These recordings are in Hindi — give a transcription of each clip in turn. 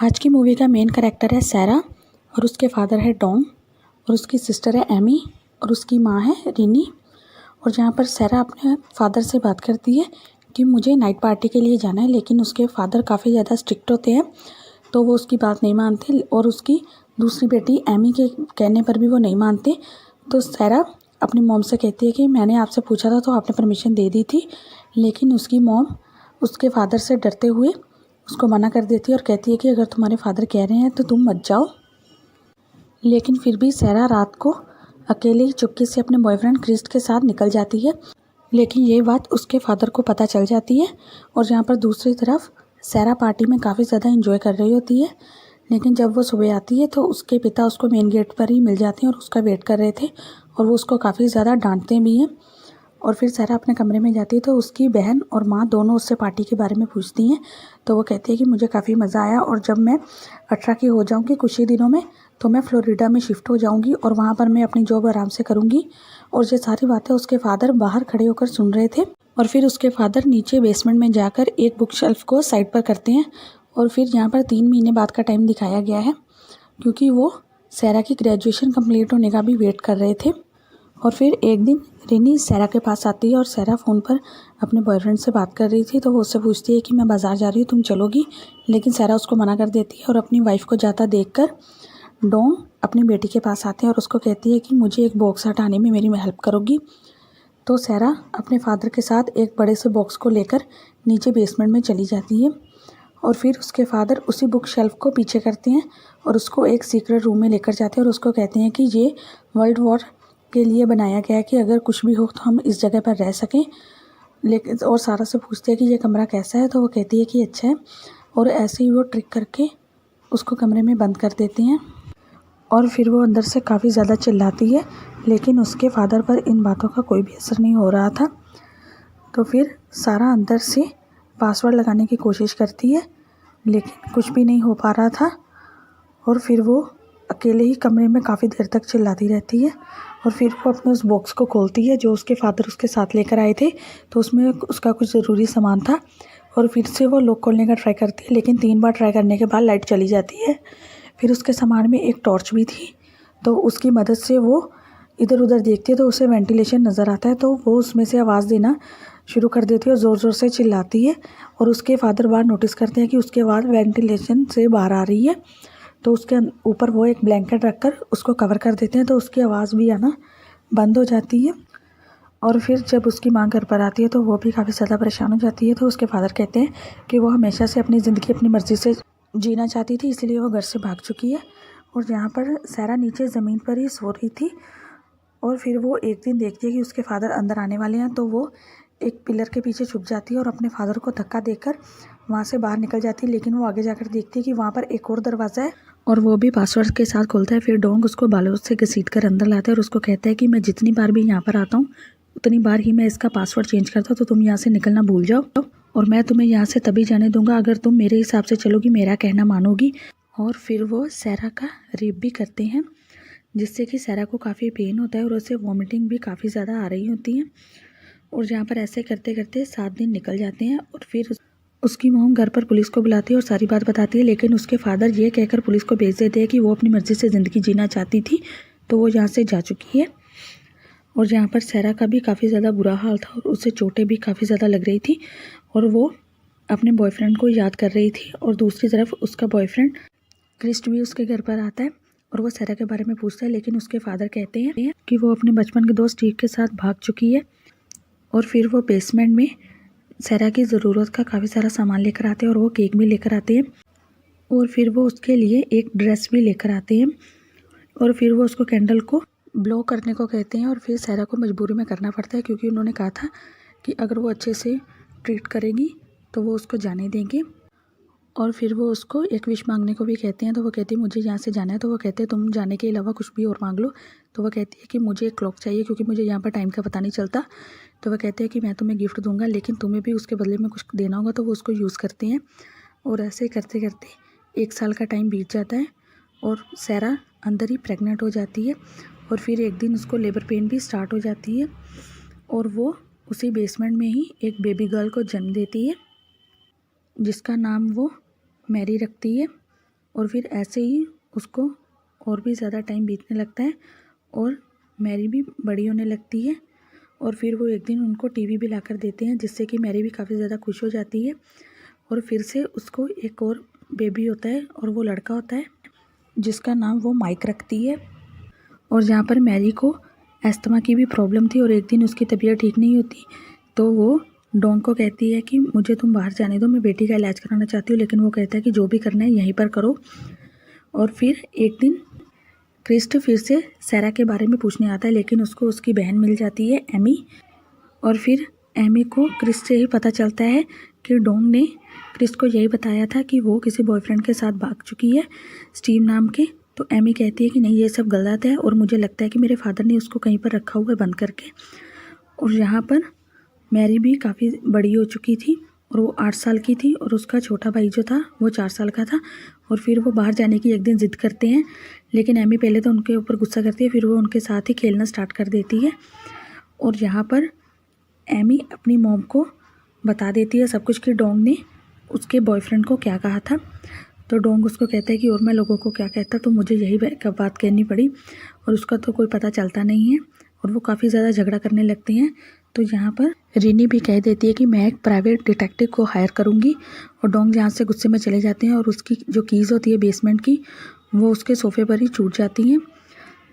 आज की मूवी का मेन कैरेक्टर है सैरा और उसके फादर है डॉन और उसकी सिस्टर है एमी और उसकी माँ है रिनी। और जहाँ पर सैरा अपने फादर से बात करती है कि मुझे नाइट पार्टी के लिए जाना है, लेकिन उसके फादर काफ़ी ज़्यादा स्ट्रिक्ट होते हैं तो वो उसकी बात नहीं मानते और उसकी दूसरी बेटी एमी के कहने पर भी वो नहीं मानते। तो सैरा अपनी मॉम से कहती है कि मैंने आपसे पूछा था तो आपने परमिशन दे दी थी, लेकिन उसकी मॉम उसके फादर से डरते हुए उसको मना कर देती है और कहती है कि अगर तुम्हारे फादर कह रहे हैं तो तुम मत जाओ। लेकिन फिर भी सैरा रात को अकेले ही चुपके से अपने बॉयफ्रेंड क्रिस्ट के साथ निकल जाती है, लेकिन ये बात उसके फादर को पता चल जाती है। और जहाँ पर दूसरी तरफ सैरा पार्टी में काफ़ी ज़्यादा एंजॉय कर रही होती है, लेकिन जब वो सुबह आती है तो उसके पिता उसको मेन गेट पर ही मिल जाते हैं और उसका वेट कर रहे थे और वो उसको काफ़ी ज़्यादा डांटते भी हैं। और फिर सैरा अपने कमरे में जाती है तो उसकी बहन और माँ दोनों उससे पार्टी के बारे में पूछती हैं। तो वो कहती है कि मुझे काफ़ी मज़ा आया और जब मैं 18 की हो जाऊँगी कुछ ही दिनों में तो मैं फ्लोरिडा में शिफ्ट हो जाऊँगी और वहाँ पर मैं अपनी जॉब आराम से करूँगी। और ये सारी बातें उसके फादर बाहर खड़े होकर सुन रहे थे। और फिर उसके फादर नीचे बेसमेंट में जाकर एक बुक शेल्फ को साइड पर करते हैं। और फिर यहाँ पर 3 महीने बाद का टाइम दिखाया गया है, क्योंकि वो सैरा की ग्रेजुएशन कंप्लीट होने का भी वेट कर रहे थे। और फिर एक दिन रिनी सैरा के पास आती है और सैरा फ़ोन पर अपने बॉयफ्रेंड से बात कर रही थी तो वो उससे पूछती है कि मैं बाज़ार जा रही हूँ, तुम चलोगी? लेकिन सैरा उसको मना कर देती है और अपनी वाइफ को जाता देखकर डॉन अपनी बेटी के पास आते हैं और उसको कहती है कि मुझे एक बॉक्स हटाने में मेरी हेल्प करोगी। तो सैरा अपने फादर के साथ एक बड़े से बॉक्स को लेकर नीचे बेसमेंट में चली जाती है। और फिर उसके फादर उसी बुक शेल्फ को पीछे करते हैं और उसको एक सीक्रेट रूम में लेकर जाते हैं और उसको कहते हैं कि ये वर्ल्ड वॉर के लिए बनाया गया है कि अगर कुछ भी हो तो हम इस जगह पर रह सकें। लेकिन और सारा से पूछते हैं कि ये कमरा कैसा है, तो वो कहती है कि अच्छा है। और ऐसे ही वो ट्रिक करके उसको कमरे में बंद कर देते हैं। और फिर वो अंदर से काफ़ी ज़्यादा चिल्लाती है, लेकिन उसके फादर पर इन बातों का कोई भी असर नहीं हो रहा था। तो फिर सारा अंदर से पासवर्ड लगाने की कोशिश करती है, लेकिन कुछ भी नहीं हो पा रहा था। और फिर वो अकेले ही कमरे में काफ़ी देर तक चिल्लाती रहती है। और फिर वो अपने उस बॉक्स को खोलती है जो उसके फादर उसके साथ लेकर आए थे, तो उसमें उसका कुछ ज़रूरी सामान था। और फिर से वो लॉक खोलने का ट्राई करती है, लेकिन 3 बार ट्राई करने के बाद लाइट चली जाती है। फिर उसके सामान में एक टॉर्च भी थी, तो उसकी मदद से वो इधर उधर देखती है तो उसे वेंटिलेशन नज़र आता है, तो वो उसमें से आवाज़ देना शुरू कर देती है और ज़ोर ज़ोर से चिल्लाती है। और उसके फादर बाहर नोटिस करते हैं कि उसके आवाज़ वेंटिलेशन से बाहर आ रही है, तो उसके ऊपर वो एक ब्लैंकेट रखकर उसको कवर कर देते हैं, तो उसकी आवाज़ भी आना बंद हो जाती है। और फिर जब उसकी माँ घर पर आती है तो वो भी काफ़ी ज़्यादा परेशान हो जाती है। तो उसके फादर कहते हैं कि वो हमेशा से अपनी ज़िंदगी अपनी मर्ज़ी से जीना चाहती थी, इसलिए वो घर से भाग चुकी है। और यहाँ पर सैरा नीचे ज़मीन पर ही सो रही थी और फिर वो एक दिन देखती है कि उसके फादर अंदर आने वाले हैं, तो वो एक पिलर के पीछे छुप जाती है और अपने फादर को धक्का देकर वहाँ से बाहर निकल जाती है। लेकिन वो आगे जाकर देखती है कि वहाँ पर एक और दरवाज़ा है और वो भी पासवर्ड के साथ खुलता है। फिर डोंग उसको बालों से घसीट कर अंदर लाता है और उसको कहता है कि मैं जितनी बार भी यहाँ पर आता हूँ उतनी बार ही मैं इसका पासवर्ड चेंज करता हूँ, तो तुम यहाँ से निकलना भूल जाओ और मैं तुम्हें यहाँ से तभी जाने दूंगा अगर तुम मेरे हिसाब से चलोगी, मेरा कहना मानोगी। और फिर वो सैरा का रेप भी करते हैं, जिससे कि सैरा को काफ़ी पेन होता है और उसे वॉमिटिंग भी काफ़ी ज़्यादा आ रही होती है। और जहाँ पर ऐसे करते करते 7 दिन निकल जाते हैं और फिर उसकी मॉम घर पर पुलिस को बुलाती है और सारी बात बताती है, लेकिन उसके फादर ये कहकर पुलिस को भेज देते हैं कि वो अपनी मर्ज़ी से ज़िंदगी जीना चाहती थी, तो वो यहाँ से जा चुकी है। और जहाँ पर सैरा का भी काफ़ी ज़्यादा बुरा हाल था और उसे चोटें भी काफ़ी ज़्यादा लग रही थी और वो अपने बॉयफ्रेंड को याद कर रही थी। और दूसरी तरफ उसका बॉयफ्रेंड क्रिस्ट भी उसके घर पर आता है और वो सैरा के बारे में पूछता है, लेकिन उसके फादर कहते हैं कि वो अपने बचपन के दोस्त स्टीव के साथ भाग चुकी है। और फिर वो बेसमेंट में सैरा की ज़रूरत का काफ़ी सारा सामान लेकर आते हैं और वो केक भी लेकर आते हैं और फिर वो उसके लिए एक ड्रेस भी लेकर आते हैं। और फिर वो उसको कैंडल को ब्लो करने को कहते हैं और फिर सैरा को मजबूरी में करना पड़ता है, क्योंकि उन्होंने कहा था कि अगर वो अच्छे से ट्रीट करेगी तो वो उसको जाने देंगे। और फिर वो उसको एक विश मांगने को भी कहते हैं, तो वो कहती है मुझे यहाँ से जाना है, तो वो कहते हैं तुम जाने के अलावा कुछ भी और मांग लो। तो वो कहती है कि मुझे एक क्लॉक चाहिए क्योंकि मुझे यहाँ पर टाइम का पता नहीं चलता। तो वो कहते हैं कि मैं तुम्हें गिफ्ट दूंगा, लेकिन तुम्हें भी उसके बदले में कुछ देना होगा, तो वो उसको यूज़ करते हैं। और ऐसे करते करते 1 साल का टाइम बीत जाता है और सैरा अंदर ही प्रेग्नेंट हो जाती है। और फिर एक दिन उसको लेबर पेन भी स्टार्ट हो जाती है और वो उसी बेसमेंट में ही एक बेबी गर्ल को जन्म देती है, जिसका नाम वो मैरी रखती है। और फिर ऐसे ही उसको और भी ज़्यादा टाइम बीतने लगता है और मैरी भी बड़ी होने लगती है। और फिर वो एक दिन उनको टीवी भी लाकर देते हैं, जिससे कि मैरी भी काफ़ी ज़्यादा खुश हो जाती है। और फिर से उसको एक और बेबी होता है और वो लड़का होता है जिसका नाम वो माइक रखती है। और जहाँ पर मैरी को अस्थमा की भी प्रॉब्लम थी और एक दिन उसकी तबीयत ठीक नहीं होती, तो वो डोंग को कहती है कि मुझे तुम बाहर जाने दो, मैं बेटी का इलाज कराना चाहती हूँ। लेकिन वो कहता है कि जो भी करना है यहीं पर करो। और फिर एक दिन क्रिस्ट फिर से सैरा के बारे में पूछने आता है, लेकिन उसको उसकी बहन मिल जाती है एमी। और फिर एमी को क्रिस्ट से ही पता चलता है कि डोंग ने क्रिस्ट को यही बताया था कि वो किसी बॉयफ्रेंड के साथ भाग चुकी है, स्टीव नाम के। तो एमी कहती है कि नहीं, ये सब गलत है और मुझे लगता है कि मेरे फादर ने उसको कहीं पर रखा हुआ है बंद करके। और यहाँ पर मैरी भी काफ़ी बड़ी हो चुकी थी और वो 8 साल की थी और उसका छोटा भाई जो था वो 4 साल का था। और फिर वो बाहर जाने की एक दिन ज़िद करते हैं, लेकिन एमी पहले तो उनके ऊपर गुस्सा करती है, फिर वो उनके साथ ही खेलना स्टार्ट कर देती है। और यहाँ पर एमी अपनी मॉम को बता देती है सब कुछ कि डोंग ने उसके बॉयफ्रेंड को क्या कहा था। तो डोंग उसको कहता है कि और मैं लोगों को क्या कहता, तो मुझे यही बात कहनी पड़ी और उसका तो कोई पता चलता नहीं है। और वो काफ़ी ज़्यादा झगड़ा करने लगते हैं। तो यहाँ पर रिनी भी कह देती है कि मैं एक प्राइवेट डिटेक्टिव को हायर करूँगी। और डोंग यहाँ से गुस्से में चले जाते हैं और उसकी जो कीज़ होती है बेसमेंट की, वो उसके सोफ़े पर ही छूट जाती हैं।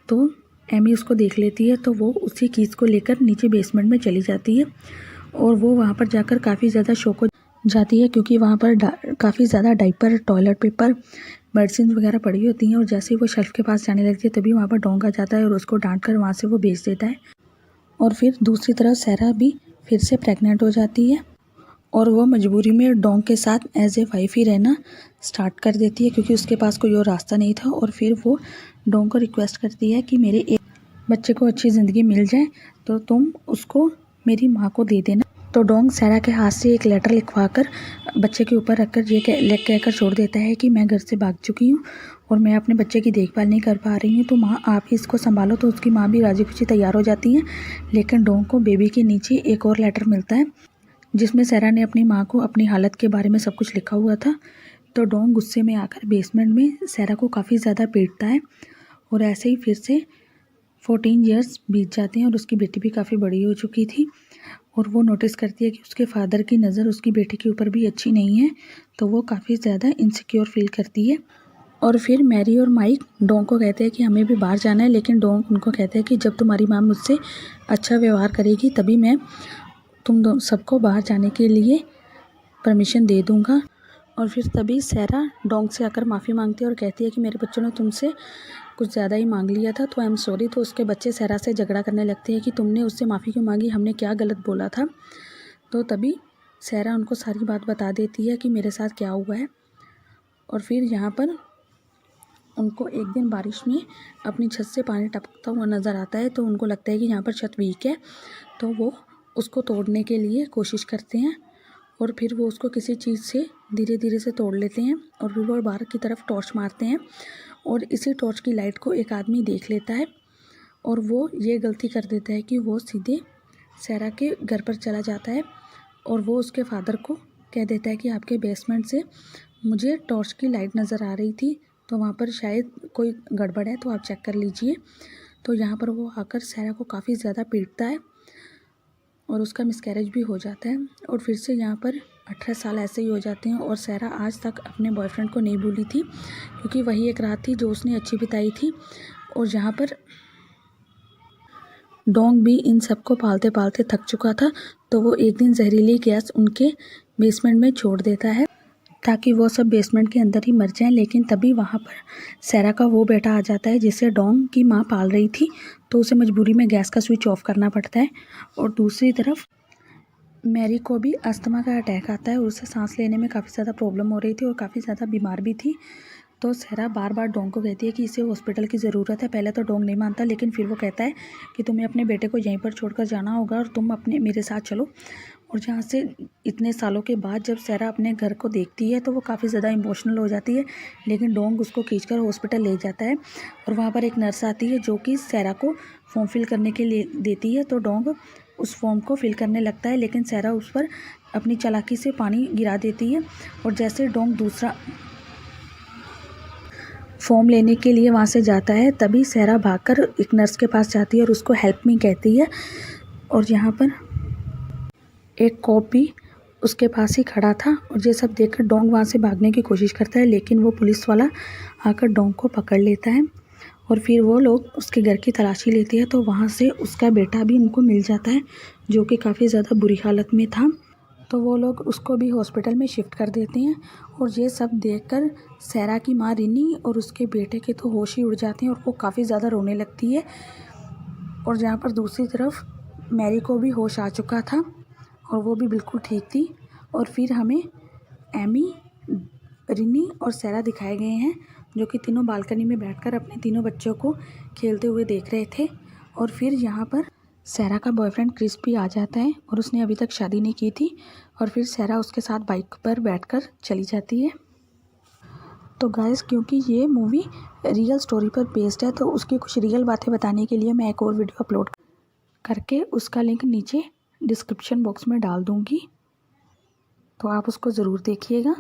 तो एमी उसको देख लेती है, तो वो उसी कीज़ को लेकर नीचे बेसमेंट में चली जाती है। और वो वहाँ पर जाकर काफ़ी ज़्यादा शॉक हो जाती है, क्योंकि वहाँ पर काफ़ी ज़्यादा डाइपर, टॉयलेट पेपर, मेडिसिन वगैरह पड़ी होती हैं। और जैसे ही वो शेल्फ के पास जाने लगती है, तभी वहाँ पर डोंग आ जाता है और उसको डांट कर वहाँ से वो भेज देता है। और फिर दूसरी तरफ सैरा भी फिर से प्रेग्नेंट हो जाती है और वो मजबूरी में डोंग के साथ एज ए वाइफ ही रहना स्टार्ट कर देती है, क्योंकि उसके पास कोई और रास्ता नहीं था। और फिर वो डोंग को रिक्वेस्ट करती है कि मेरे एक बच्चे को अच्छी ज़िंदगी मिल जाए तो तुम उसको मेरी माँ को दे देना। तो डोंग सैरा के हाथ से एक लेटर लिखवाकर बच्चे के ऊपर रखकर ये कहकर छोड़ देता है कि मैं घर से भाग चुकी हूँ और मैं अपने बच्चे की देखभाल नहीं कर पा रही हूँ, तो माँ आप ही इसको संभालो। तो उसकी माँ भी राजी खुशी तैयार हो जाती है। लेकिन डोंग को बेबी के नीचे एक और लेटर मिलता है, जिसमें सैरा ने अपनी माँ को अपनी हालत के बारे में सब कुछ लिखा हुआ था। तो डोंग गुस्से में आकर बेसमेंट में सैरा को काफ़ी ज़्यादा पीटता है। और ऐसे ही फिर से 14 ईयर्स बीत जाते हैं और उसकी बेटी भी काफ़ी बड़ी हो चुकी थी। और वो नोटिस करती है कि उसके फादर की नज़र उसकी बेटी के ऊपर भी अच्छी नहीं है, तो वो काफ़ी ज़्यादा इनसिक्योर फील करती है। और फिर मैरी और माइक डोंग को कहते हैं कि हमें भी बाहर जाना है, लेकिन डोंग उनको कहते हैं कि जब तुम्हारी माँ मुझसे अच्छा व्यवहार करेगी तभी मैं तुम सबको बाहर जाने के लिए परमिशन दे दूँगा। और फिर तभी सैरा डोंग से आकर माफ़ी मांगती है और कहती है कि मेरे बच्चों ने तुमसे कुछ ज़्यादा ही मांग लिया था, तो आई एम सॉरी। तो उसके बच्चे सैरा से झगड़ा करने लगते हैं कि तुमने उससे माफ़ी क्यों मांगी, हमने क्या गलत बोला था। तो तभी सैरा उनको सारी बात बता देती है कि मेरे साथ क्या हुआ है। और फिर यहाँ पर उनको एक दिन बारिश में अपनी छत से पानी टपकता हुआ नज़र आता है, तो उनको लगता है कि यहाँ पर छत वीक है, तो वो उसको तोड़ने के लिए कोशिश करते हैं। और फिर वो उसको किसी चीज़ से धीरे धीरे से तोड़ लेते हैं और फिर वो बाहर की तरफ टॉर्च मारते हैं और इसी टॉर्च की लाइट को एक आदमी देख लेता है और वो ये गलती कर देता है कि वो सीधे सैरा के घर पर चला जाता है और वो उसके फादर को कह देता है कि आपके बेसमेंट से मुझे टॉर्च की लाइट नज़र आ रही थी, तो वहाँ पर शायद कोई गड़बड़ है, तो आप चेक कर लीजिए। तो यहाँ पर वो आकर सैरा को काफ़ी ज़्यादा पीटता है और उसका मिसकैरेज भी हो जाता है। और फिर से यहाँ पर 18 साल ऐसे ही हो जाते हैं और सैरा आज तक अपने बॉयफ्रेंड को नहीं भूली थी, क्योंकि वही एक रात थी जो उसने अच्छी बिताई थी। और यहाँ पर डोंग भी इन सबको पालते पालते थक चुका था, तो वो एक दिन जहरीली गैस उनके बेसमेंट में छोड़ देता है ताकि वो सब बेसमेंट के अंदर ही मर जाएं। लेकिन तभी वहाँ पर सैरा का वो बेटा आ जाता है जिसे डोंग की माँ पाल रही थी, तो उसे मजबूरी में गैस का स्विच ऑफ करना पड़ता है। और दूसरी तरफ मैरी को भी अस्थमा का अटैक आता है, उसे सांस लेने में काफ़ी ज़्यादा प्रॉब्लम हो रही थी और काफ़ी ज़्यादा बीमार भी थी। तो सैरा बार बार डोंग को कहती है कि इसे हॉस्पिटल की ज़रूरत है। पहले तो डोंग नहीं मानता, लेकिन फिर वो कहता है कि तुम्हें अपने बेटे को यहीं पर छोड़कर जाना होगा और तुम मेरे साथ चलो। और जहाँ से इतने सालों के बाद जब सैरा अपने घर को देखती है तो वो काफ़ी ज़्यादा इमोशनल हो जाती है, लेकिन डोंग उसको खींचकर हॉस्पिटल ले जाता है। और वहाँ पर एक नर्स आती है जो कि सैरा को फॉर्म फिल करने के लिए देती है। तो डोंग उस फॉर्म को फिल करने लगता है, लेकिन सैरा उस पर अपनी चालाकी से पानी गिरा देती है। और जैसे डोंग दूसरा फॉर्म लेने के लिए वहाँ से जाता है, तभी सहरा भागकर एक नर्स के पास जाती है और उसको हेल्प मी कहती है। और यहाँ पर एक कॉप भी उसके पास ही खड़ा था और ये सब देखकर डोंग वहाँ से भागने की कोशिश करता है, लेकिन वो पुलिस वाला आकर डोंग को पकड़ लेता है। और फिर वो लोग उसके घर की तलाशी लेती है, तो वहाँ से उसका बेटा भी उनको मिल जाता है, जो कि काफ़ी ज़्यादा बुरी हालत में था। तो वो लोग उसको भी हॉस्पिटल में शिफ्ट कर देते हैं। और ये सब देखकर सहरा की माँ रिनी और उसके बेटे के तो होश ही उड़ जाते हैं और वो काफ़ी ज़्यादा रोने लगती है। और जहाँ पर दूसरी तरफ मैरी को भी होश आ चुका था और वो भी बिल्कुल ठीक थी। और फिर हमें एमी, रिनी और सहरा दिखाए गए हैं, जो कि तीनों बालकनी में बैठकर अपने तीनों बच्चों को खेलते हुए देख रहे थे। और फिर यहाँ पर सहरा का बॉयफ्रेंड क्रिस भी आ जाता है और उसने अभी तक शादी नहीं की थी। और फिर सहरा उसके साथ बाइक पर बैठकर चली जाती है। तो गाइस, क्योंकि ये मूवी रियल स्टोरी पर बेस्ड है, तो उसकी कुछ रियल बातें बताने के लिए मैं एक और वीडियो अपलोड करके उसका लिंक नीचे डिस्क्रिप्शन बॉक्स में डाल दूँगी, तो आप उसको ज़रूर देखिएगा।